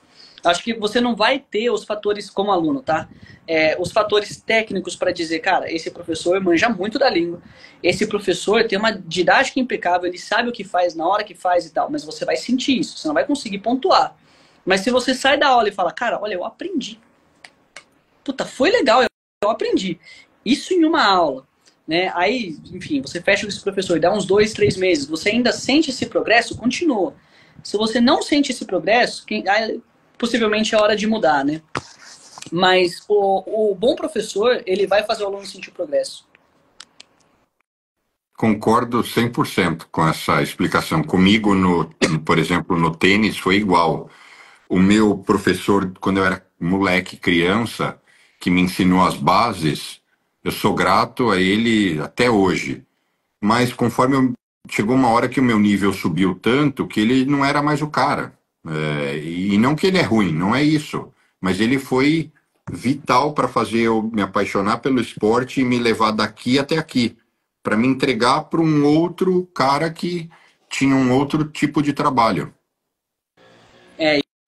Acho que você não vai ter os fatores como aluno, tá? Os fatores técnicos para dizer, cara, esse professor manja muito da língua, esse professor tem uma didática impecável, ele sabe o que faz na hora que faz e tal, mas você vai sentir isso, você não vai conseguir pontuar. Mas se você sai da aula e fala, cara, olha, eu aprendi. Puta, foi legal, eu aprendi. Isso em uma aula, né? Aí, enfim, você fecha com esse professor e dá uns 2, 3 meses, você ainda sente esse progresso, continua. Se você não sente esse progresso, possivelmente é hora de mudar, né? Mas o bom professor, ele vai fazer o aluno sentir o progresso. Concordo 100% com essa explicação. Comigo, por exemplo, no tênis, foi igual. O meu professor, quando eu era moleque, criança, que me ensinou as bases, eu sou grato a ele até hoje. Mas conforme chegou uma hora que o meu nível subiu tanto que ele não era mais o cara. E não que ele é ruim, não é isso. Mas ele foi vital para fazer eu me apaixonar pelo esporte e me levar daqui até aqui, para me entregar para um outro cara que tinha um outro tipo de trabalho.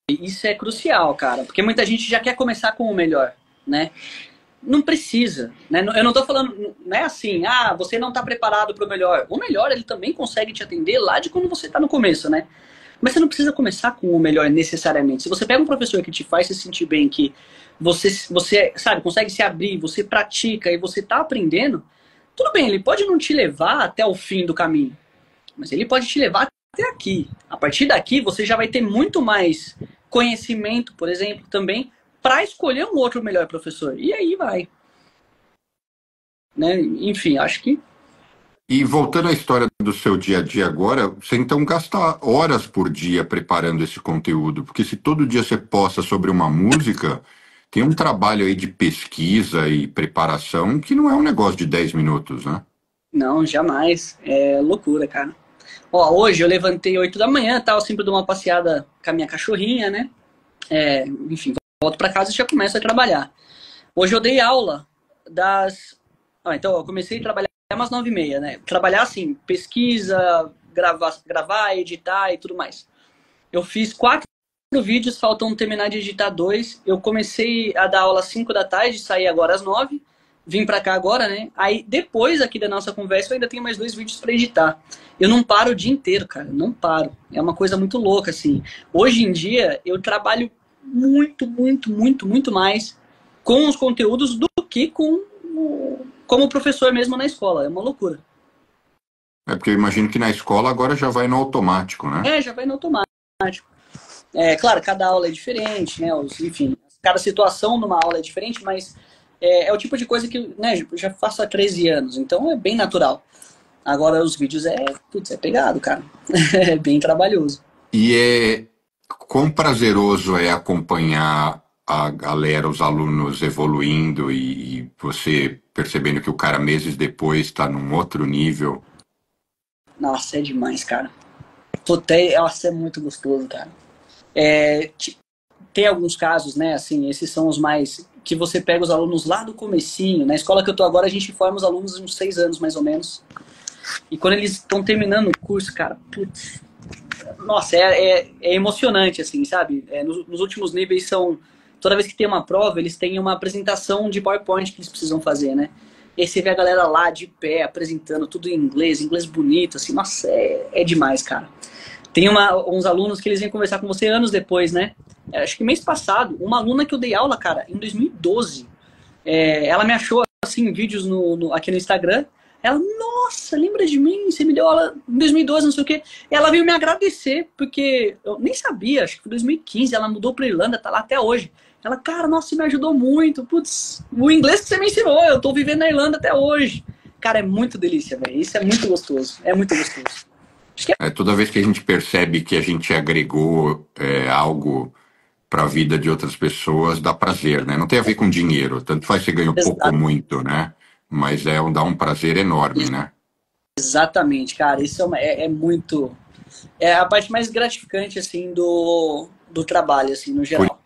Isso é crucial, cara, porque muita gente já quer começar com o melhor, né? Não precisa, né? Eu não tô falando, não é assim, você não tá preparado para o melhor. O melhor, ele também consegue te atender lá de quando você tá no começo, né? Mas você não precisa começar com o melhor necessariamente. Se você pega um professor que te faz se sentir bem, que você sabe, consegue se abrir, você pratica e você tá aprendendo, tudo bem, ele pode não te levar até o fim do caminho, mas ele pode te levar até aqui. A partir daqui, você já vai ter muito mais conhecimento, por exemplo, também, para escolher um outro melhor professor. E aí vai. Né? Enfim, acho que... E voltando à história do seu dia a dia agora, você então gasta horas por dia preparando esse conteúdo, porque se todo dia você posta sobre uma música, tem um trabalho aí de pesquisa e preparação que não é um negócio de 10 minutos, né? Não, jamais. É loucura, cara. Ó, hoje eu levantei 8 da manhã, tal, sempre dou uma passeada com a minha cachorrinha, né? Enfim, volto para casa e já começo a trabalhar. Hoje eu dei aula das... então eu comecei a trabalhar umas 9h30, né? Trabalhar assim, pesquisa, gravar, editar e tudo mais. Eu fiz 4 vídeos, faltam terminar de editar 2. Eu comecei a dar aula às 5 da tarde, saí agora às 9. Vim pra cá agora, né? Aí depois aqui da nossa conversa eu ainda tenho mais 2 vídeos pra editar. Eu não paro o dia inteiro, cara. Não paro. É uma coisa muito louca, assim. Hoje em dia eu trabalho muito, muito, muito, muito mais com os conteúdos do que como professor mesmo na escola. É uma loucura. É porque eu imagino que na escola agora já vai no automático, né? Já vai no automático. Claro, cada aula é diferente, né? Enfim, cada situação numa aula é diferente, mas é o tipo de coisa que, né, eu já faço há 13 anos, então é bem natural. Agora os vídeos é pegado, cara. É bem trabalhoso. E quão prazeroso é acompanhar a galera, os alunos evoluindo e você percebendo que o cara meses depois está num outro nível. Nossa, é demais, cara. Nossa, é muito gostoso, cara. Tem alguns casos, né, assim, esses são os mais... que você pega os alunos lá do comecinho. Na escola que eu tô agora, a gente forma os alunos uns 6 anos, mais ou menos. E quando eles estão terminando o curso, cara, putz... Nossa, é emocionante, assim, sabe? Nos últimos níveis são... Toda vez que tem uma prova, eles têm uma apresentação de PowerPoint que eles precisam fazer, né? E aí você vê a galera lá de pé, apresentando tudo em inglês bonito, assim. Nossa, é demais, cara. Tem uns alunos que eles vêm conversar com você anos depois, né? Acho que mês passado, uma aluna que eu dei aula, cara, em 2012, ela me achou, assim, vídeos aqui no Instagram. Ela, nossa, lembra de mim? Você me deu aula em 2012, não sei o quê. Ela veio me agradecer, porque eu nem sabia, acho que foi 2015, ela mudou pra Irlanda, tá lá até hoje. Ela, cara, nossa, você me ajudou muito. Putz, o inglês que você me ensinou, eu tô vivendo na Irlanda até hoje. Cara, é muito delícia, velho. Isso é muito gostoso. É muito gostoso. Toda vez que a gente percebe que a gente agregou algo para a vida de outras pessoas, dá prazer, né? Não tem a ver com dinheiro, tanto faz se ganha pouco ou muito, né? Mas dá um prazer enorme, né? Exatamente, cara. Isso é muito... É a parte mais gratificante, assim, do trabalho, assim, no Por geral.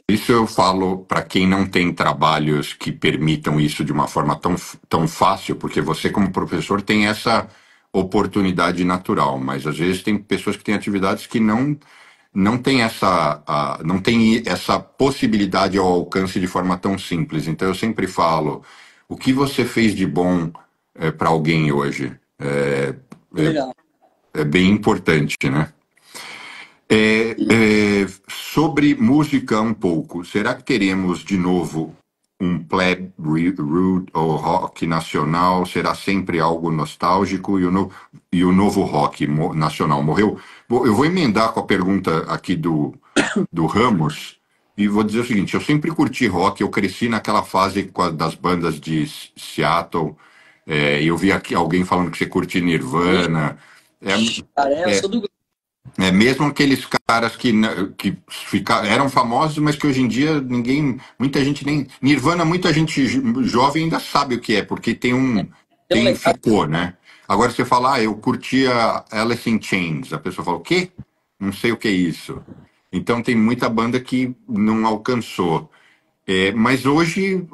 isso eu falo para quem não tem trabalhos que permitam isso de uma forma tão fácil, porque você, como professor, tem essa oportunidade natural, mas às vezes tem pessoas que têm atividades que não tem não tem essa possibilidade ao alcance de forma tão simples. Então eu sempre falo, o que você fez de bom para alguém hoje? Legal. É bem importante, né? Sobre música um pouco, será que teremos de novo um pleb rude ou rock nacional? Será sempre algo nostálgico e o novo rock nacional morreu? Bom, eu vou emendar com a pergunta aqui do Ramos e vou dizer o seguinte: eu sempre curti rock, eu cresci naquela fase das bandas de Seattle, eu vi aqui alguém falando que você curte Nirvana. Cara, eu É, sou do... mesmo aqueles caras que eram famosos, mas que hoje em dia muita gente nem. Nirvana, muita gente jovem ainda sabe o que é, porque Tem um legado. ficou, né? Agora você fala, eu curtia Alice in Chains, a pessoa fala, o quê? Não sei o que é isso. Então tem muita banda que não alcançou. Mas hoje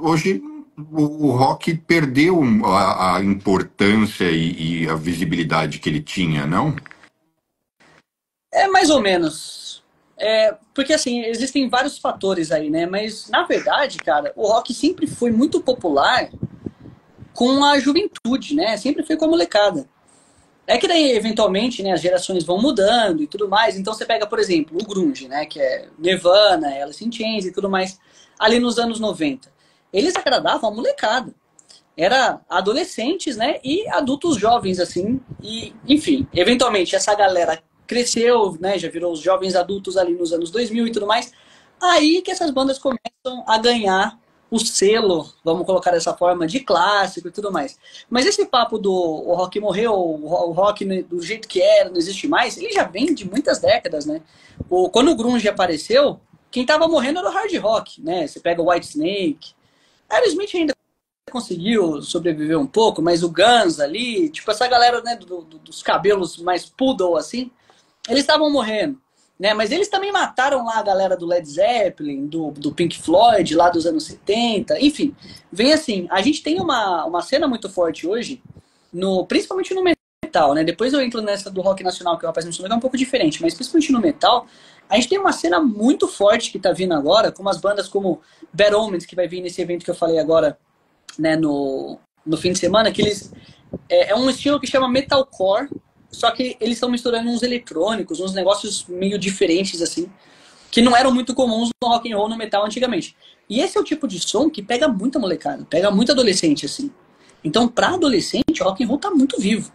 o rock perdeu a importância e a visibilidade que ele tinha, não? Mais ou menos. Porque, assim, existem vários fatores aí, né? Mas, na verdade, cara, o rock sempre foi muito popular com a juventude, né? Sempre foi com a molecada. É que daí, eventualmente, né, as gerações vão mudando e tudo mais. Então você pega, por exemplo, o grunge, né? Que é Nirvana, Alice in Chains e tudo mais. Ali nos anos 90. Eles agradavam a molecada. Era adolescentes, né? E adultos jovens, assim. E, enfim, eventualmente essa galera cresceu, né? Já virou os jovens adultos ali nos anos 2000 e tudo mais. Aí que essas bandas começam a ganhar o selo, vamos colocar dessa forma, de clássico e tudo mais. Mas esse papo do o rock morreu, o rock do jeito que era, não existe mais, ele já vem de muitas décadas, né? Quando o grunge apareceu, quem tava morrendo era o hard rock, né? Você pega o Whitesnake, Aerosmith ainda conseguiu sobreviver um pouco, mas o Guns ali, tipo essa galera, né, dos cabelos mais poodle, assim, eles estavam morrendo, né? Mas eles também mataram lá a galera do Led Zeppelin, do Pink Floyd, lá dos anos 70, enfim. Vem assim, a gente tem uma cena muito forte hoje, principalmente no metal, né? Depois eu entro nessa do rock nacional, que o Rapaz Me Sonora é um pouco diferente, mas principalmente no metal, a gente tem uma cena muito forte que tá vindo agora, com umas bandas como Bad Omens, que vai vir nesse evento que eu falei agora, né, no fim de semana, que eles é um estilo que chama metalcore, só que eles estão misturando uns eletrônicos, uns negócios meio diferentes assim, que não eram muito comuns no rock and roll, no metal antigamente. E esse é o tipo de som que pega muita molecada, pega muito adolescente assim. Então, para adolescente, o rock and roll tá muito vivo,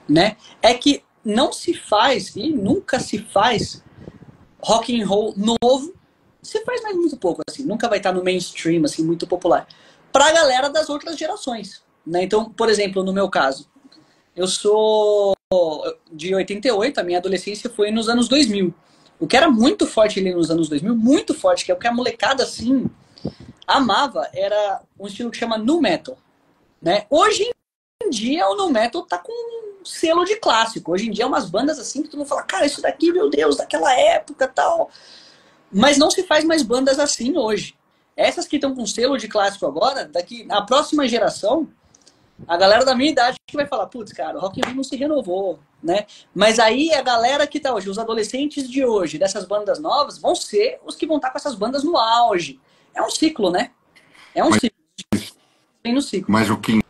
né? É que não se faz e nunca se faz rock and roll novo, se faz mais muito pouco assim, nunca vai estar no mainstream assim muito popular para a galera das outras gerações, né? Então, por exemplo, no meu caso, eu sou de 88, a minha adolescência foi nos anos 2000. O que era muito forte ali nos anos 2000, muito forte, que é o que a molecada assim amava, era um estilo que chama nu metal, né? Hoje em dia o nu metal tá com um selo de clássico. Hoje em dia é umas bandas assim que todo mundo fala, cara, isso daqui, meu Deus, daquela época, tal. Mas não se faz mais bandas assim hoje. Essas que estão com selo de clássico agora, daqui a próxima geração, a galera da minha idade que vai falar, putz, cara, o rock and roll não se renovou, né? Mas aí a galera que tá hoje, os adolescentes de hoje, dessas bandas novas, vão ser os que vão estar com essas bandas no auge. É um ciclo, né? É um Mas, ciclo. Tem no ciclo. mas o que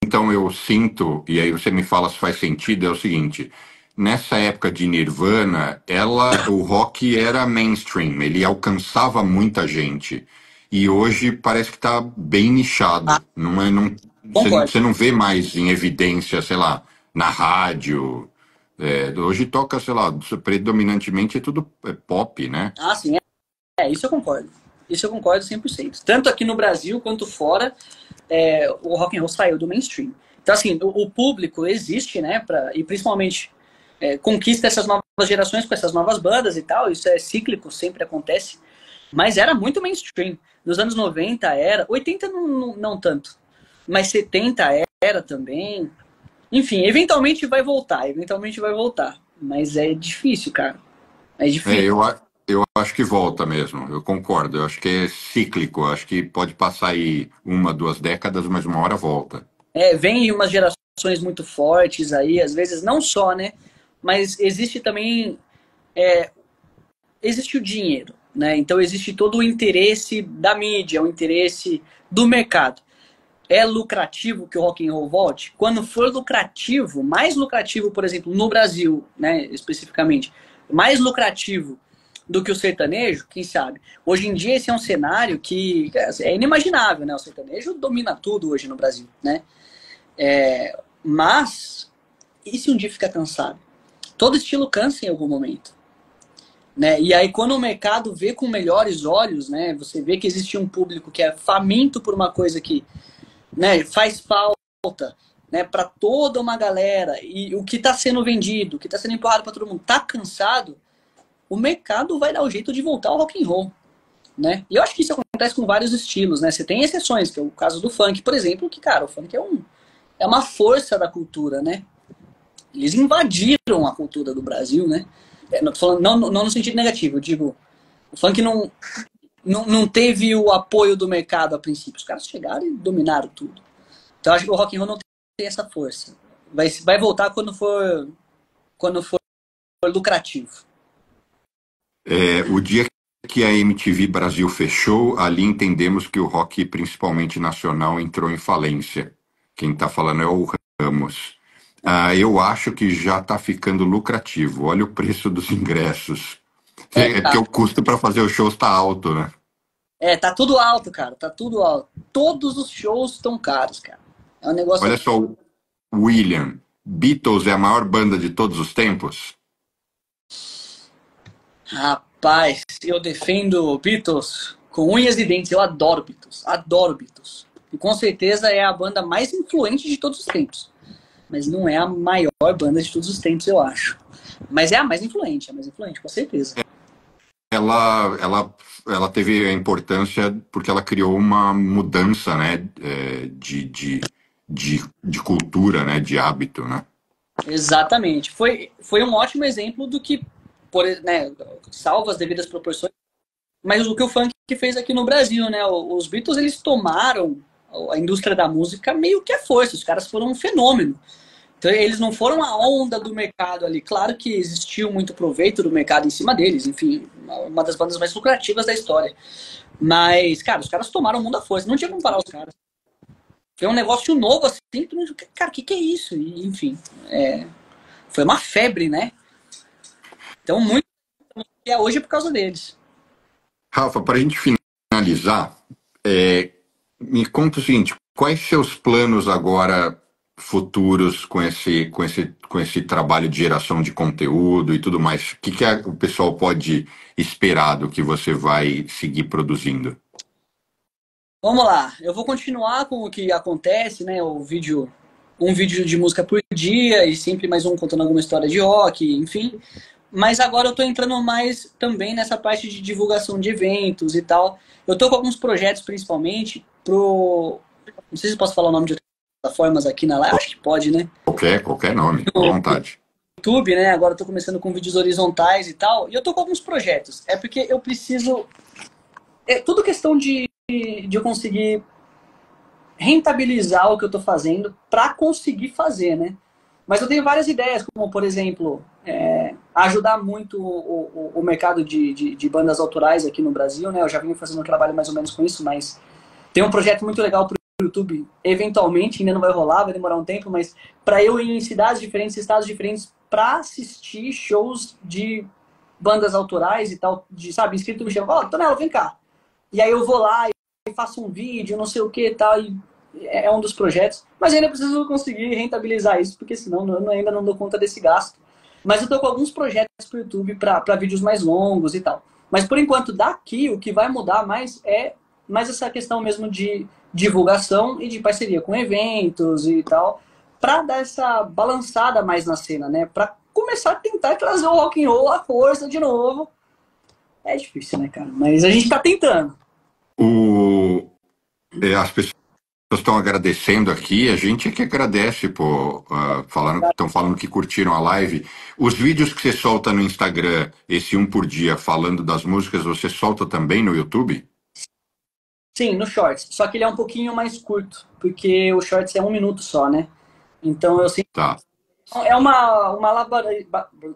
então eu sinto, e aí você me fala se faz sentido, é o seguinte: nessa época de Nirvana, o rock era mainstream, ele alcançava muita gente. E hoje parece que está bem Ah, nichado. concordo. Você não vê mais em evidência, sei lá, na rádio. Hoje toca, sei lá, predominantemente é tudo pop, né? Ah, sim, isso eu concordo. Isso eu concordo 100%. Tanto aqui no Brasil quanto fora, o rock and roll saiu do mainstream. Então, assim, o público existe, né? E principalmente conquista essas novas gerações com essas novas bandas e tal. Isso é cíclico, sempre acontece. Mas era muito mainstream. Nos anos 90 era. 80 não tanto. Mas 70 era também. Enfim, eventualmente vai voltar. Eventualmente vai voltar. Mas é difícil, cara. É É, difícil. eu acho que volta mesmo, eu concordo. Eu acho que é cíclico, eu acho que pode passar aí uma, 2 décadas, mas uma hora volta. Vem umas gerações muito fortes aí, às vezes não só, né? Mas existe também, existe o dinheiro, né? Então existe todo o interesse da mídia, o interesse do mercado. É lucrativo que o rock and roll volte? Quando for lucrativo, mais lucrativo, por exemplo, no Brasil, né, especificamente, mais lucrativo do que o sertanejo, quem sabe? Hoje em dia esse é um cenário que é inimaginável, né? O sertanejo domina tudo hoje no Brasil, né? Mas, e se um dia ficar cansado? Todo estilo cansa em algum momento. Né? E aí, quando o mercado vê com melhores olhos, né, você vê que existe um público que é faminto por uma coisa que, né, faz falta, né, para toda uma galera, e o que está sendo vendido, o que está sendo empurrado para todo mundo está cansado, o mercado vai dar o jeito de voltar ao rock and roll. Né? E eu acho que isso acontece com vários estilos. Né? Você tem exceções, que é o caso do funk, por exemplo, que, cara, o funk é uma força da cultura, né? Eles invadiram a cultura do Brasil, né? Não, tô falando, não no sentido negativo, eu digo, o funk não teve o apoio do mercado a princípio. Os caras chegaram e dominaram tudo. Então eu acho que o rock and roll não tem essa força. Vai voltar quando for lucrativo. O dia que a MTV Brasil fechou, ali entendemos que o rock, principalmente nacional, entrou em falência. Quem está falando é o Ramos. Eu acho que já está ficando lucrativo. Olha o preço dos ingressos. É porque Tá. o custo para fazer os shows está alto, né? Tá tudo alto, cara. Tá tudo alto. Todos os shows estão caros, cara. É um negócio. Olha só, William, Beatles é a maior banda de todos os tempos? Rapaz, eu defendo Beatles com unhas e dentes. Eu adoro Beatles. Adoro Beatles. E com certeza é a banda mais influente de todos os tempos. Mas não é a maior banda de todos os tempos, eu acho. Mas é a mais influente, com certeza. ela teve a importância porque ela criou uma mudança, né, de cultura, né, de hábito, né? Exatamente. Foi um ótimo exemplo do que, né, salvo as devidas proporções, mas o que o funk fez aqui no Brasil, né? Os Beatles, eles tomaram a indústria da música meio que à força. Os caras foram um fenômeno. Então, eles não foram a onda do mercado ali. Claro que existiu muito proveito do mercado em cima deles. Enfim, uma das bandas mais lucrativas da história. Mas, cara, os caras tomaram o mundo à força. Não tinha como parar os caras. Foi um negócio novo, assim. Cara, o que é isso? E, enfim, foi uma febre, né? Então, muito que é hoje é por causa deles. Rafa, para a gente finalizar, me conta o seguinte: quais seus planos agora futuros com esse trabalho de geração de conteúdo e tudo mais? O que o pessoal pode esperar do que você vai seguir produzindo? Vamos lá, eu vou continuar com o que acontece, né? Um vídeo de música por dia e sempre mais um contando alguma história de rock, enfim. Mas agora eu tô entrando mais também nessa parte de divulgação de eventos e tal. Eu tô com alguns projetos, principalmente, Não sei se eu posso falar o nome de outras plataformas aqui na live, acho que pode, né? Qualquer nome, à vontade. YouTube, né? Agora eu tô começando com vídeos horizontais e tal. E eu tô com alguns projetos. É porque eu preciso. É tudo questão de eu conseguir rentabilizar o que eu estou fazendo para conseguir fazer, né? Mas eu tenho várias ideias, como, por exemplo, ajudar muito o mercado de bandas autorais aqui no Brasil, né? Eu já venho fazendo um trabalho mais ou menos com isso, mas tem um projeto muito legal para o YouTube, eventualmente, ainda não vai rolar, vai demorar um tempo, mas para eu ir em cidades diferentes, estados diferentes, para assistir shows de bandas autorais e tal, sabe, inscrito me chama, ó, Tonela, vem cá. E aí eu vou lá e faço um vídeo, não sei o que e tal, e é um dos projetos, mas ainda preciso conseguir rentabilizar isso, porque senão eu ainda não dou conta desse gasto. Mas eu tô com alguns projetos pro YouTube para vídeos mais longos e tal. Mas por enquanto, daqui, o que vai mudar mais é mais essa questão mesmo de divulgação e de parceria com eventos e tal, para dar essa balançada mais na cena, né? Para começar a tentar trazer o rock and roll à força de novo. É difícil, né, cara? Mas a gente tá tentando. As pessoas estão agradecendo aqui, a gente é que agradece, pô, estão falando que curtiram a live. Os vídeos que você solta no Instagram, esse um por dia, falando das músicas, você solta também no YouTube? Sim, no Shorts. Só que ele é um pouquinho mais curto, porque o Shorts é 1 minuto só, né? Então eu sinto. Tá. É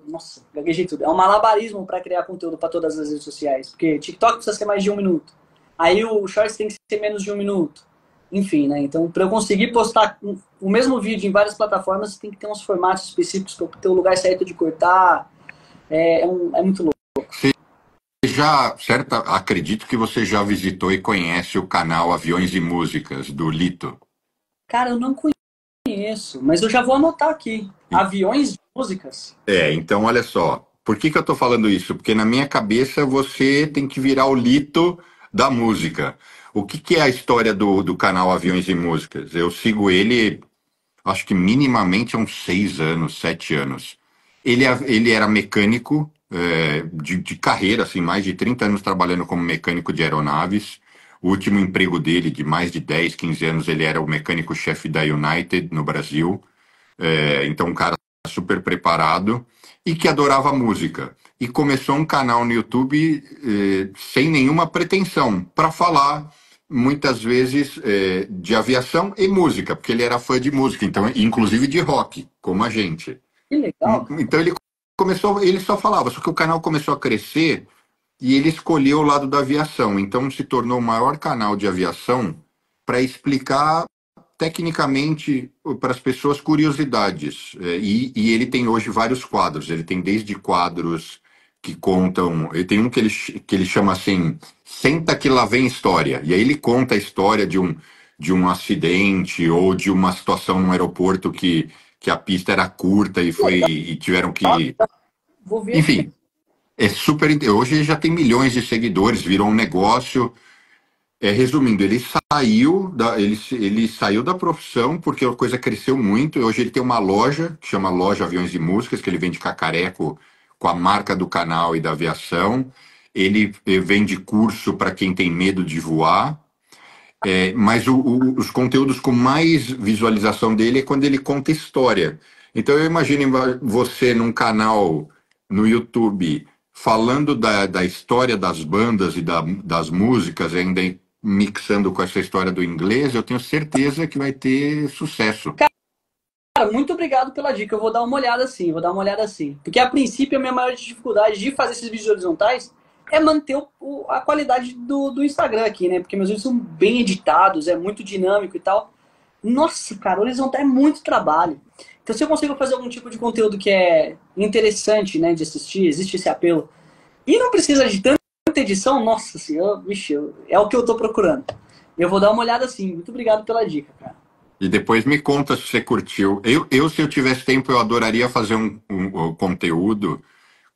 Nossa, gaguejei tudo. É um malabarismo para criar conteúdo para todas as redes sociais. Porque TikTok precisa ser mais de 1 minuto. Aí o Shorts tem que ser menos de 1 minuto. Enfim, né? Então, para eu conseguir postar o mesmo vídeo em várias plataformas, tem que ter uns formatos específicos para ter o lugar certo de cortar. É muito louco. Acredito que você já visitou e conhece o canal Aviões e Músicas, do Lito. Cara, eu não conheço, mas eu já vou anotar aqui. Aviões de músicas? Então olha só. Por que eu tô falando isso? Porque na minha cabeça você tem que virar o Lito da música. O que é a história do canal Aviões e Músicas? Eu sigo ele, acho que minimamente há uns 6 anos, 7 anos. Ele era mecânico de carreira, assim, mais de 30 anos trabalhando como mecânico de aeronaves. O último emprego dele, de mais de 10, 15 anos, ele era o mecânico-chefe da United no Brasil. Então, um cara super preparado e que adorava música. E começou um canal no YouTube sem nenhuma pretensão, para falar muitas vezes de aviação e música, porque ele era fã de música, então, inclusive de rock, como a gente. Que legal. Então ele só falava, só que o canal começou a crescer e ele escolheu o lado da aviação, então se tornou o maior canal de aviação para explicar tecnicamente para as pessoas curiosidades. E ele tem hoje vários quadros. Ele tem desde quadros que contam. Ele tem um que ele chama assim: Senta que lá vem história. E aí ele conta a história de um acidente ou de uma situação no aeroporto que a pista era curta e tiveram que. Vou ver aqui. Enfim, é super. Hoje ele já tem milhões de seguidores, virou um negócio. Resumindo, ele saiu da profissão porque a coisa cresceu muito. Hoje ele tem uma loja que chama Loja Aviões e Músicas, que ele vende cacareco com a marca do canal e da aviação. ele vende curso para quem tem medo de voar. Mas os conteúdos com mais visualização dele é quando ele conta história. Então eu imagino você num canal no YouTube falando da história das bandas e das músicas, ainda mixando com essa história do inglês, eu tenho certeza que vai ter sucesso. Cara, muito obrigado pela dica. Eu vou dar uma olhada assim, vou dar uma olhada assim. Porque a princípio a minha maior dificuldade de fazer esses vídeos horizontais é manter a qualidade do Instagram aqui, né? Porque meus vídeos são bem editados, é muito dinâmico e tal. Nossa, cara, horizontal é muito trabalho. Então se eu consigo fazer algum tipo de conteúdo que é interessante, né, de assistir, existe esse apelo, e não precisa de tanta edição, nossa senhora, vixe, é o que eu tô procurando. Eu vou dar uma olhada assim. Muito obrigado pela dica, cara. E depois me conta se você curtiu. Se eu tivesse tempo, eu adoraria fazer um conteúdo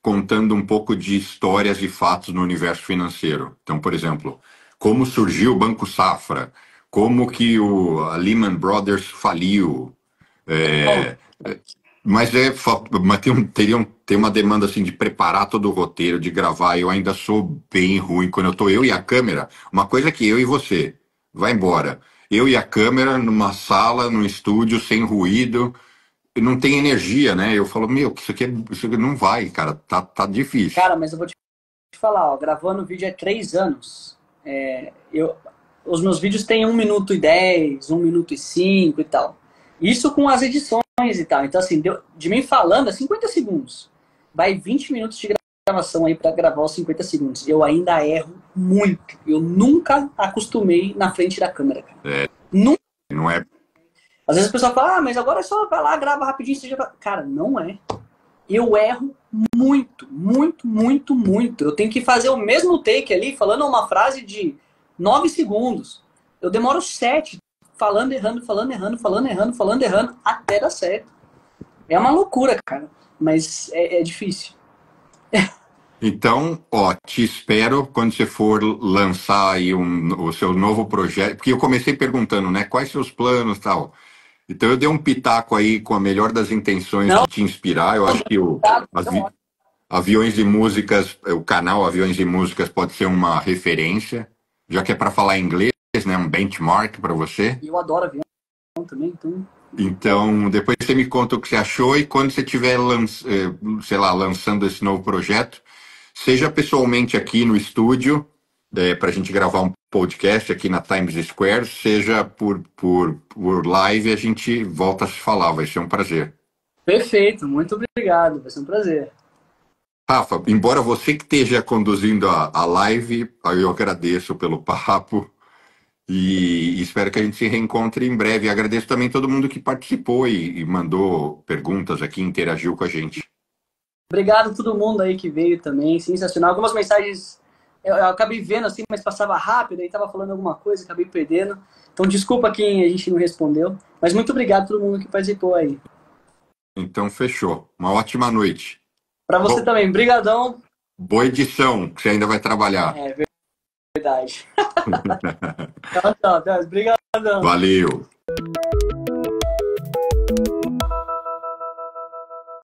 contando um pouco de histórias e fatos no universo financeiro. Então, por exemplo, como surgiu o Banco Safra, como que a Lehman Brothers faliu. Bom, Mas tem uma demanda assim de preparar todo o roteiro, de gravar. Eu ainda sou bem ruim quando eu e a câmera. Uma coisa é que eu e você, vai embora. Eu e a câmera numa sala, num estúdio, sem ruído, não tem energia, né? Eu falo, meu, isso aqui não vai, cara, tá difícil. cara, mas eu vou te falar, ó, gravando vídeo há 3 anos. Os meus vídeos têm 1 minuto e 10, 1 minuto e 5 e tal. Isso com as edições e tal. Então, assim, de mim falando é 50 segundos. Vai 20 minutos de gravação aí pra gravar os 50 segundos. Eu ainda erro muito. Eu nunca acostumei na frente da câmera, cara. Nunca. Não é? Às vezes a pessoa fala, mas agora é só vai lá, grava rapidinho. Você já... Cara, não é. Eu erro muito, muito, muito, muito. Eu tenho que fazer o mesmo take ali, falando uma frase de 9 segundos. Eu demoro 7, falando, errando, falando, errando, falando, errando, falando, errando, até dar certo. É uma loucura, cara. Mas é difícil. Então, ó, te espero quando você for lançar aí o seu novo projeto, porque eu comecei perguntando, né, quais seus planos e tal. Então eu dei um pitaco aí com a melhor das intenções Não, de te inspirar. Eu acho que tá, as então, Aviões e Músicas, o canal Aviões e Músicas pode ser uma referência, já que é para falar inglês, né, um benchmark para você. eu adoro avião também, então. Então, depois você me conta o que você achou e quando você estiver, sei lá, lançando esse novo projeto, seja pessoalmente aqui no estúdio, para a gente gravar um podcast aqui na Times Square, seja por live, a gente volta a se falar, vai ser um prazer. Perfeito, muito obrigado. Vai ser um prazer. Rafa, embora você que esteja conduzindo a live, eu agradeço pelo papo e espero que a gente se reencontre em breve. Agradeço também todo mundo que participou e mandou perguntas aqui, interagiu com a gente. Obrigado a todo mundo aí que veio também, sensacional. Algumas mensagens eu acabei vendo assim, mas passava rápido, aí tava falando alguma coisa, acabei perdendo. Então desculpa quem a gente não respondeu, mas muito obrigado a todo mundo que participou aí. Então, fechou. Uma ótima noite. Para você também, brigadão. Boa edição, que você ainda vai trabalhar. É verdade. Tchau, tchau. Obrigadão. Valeu.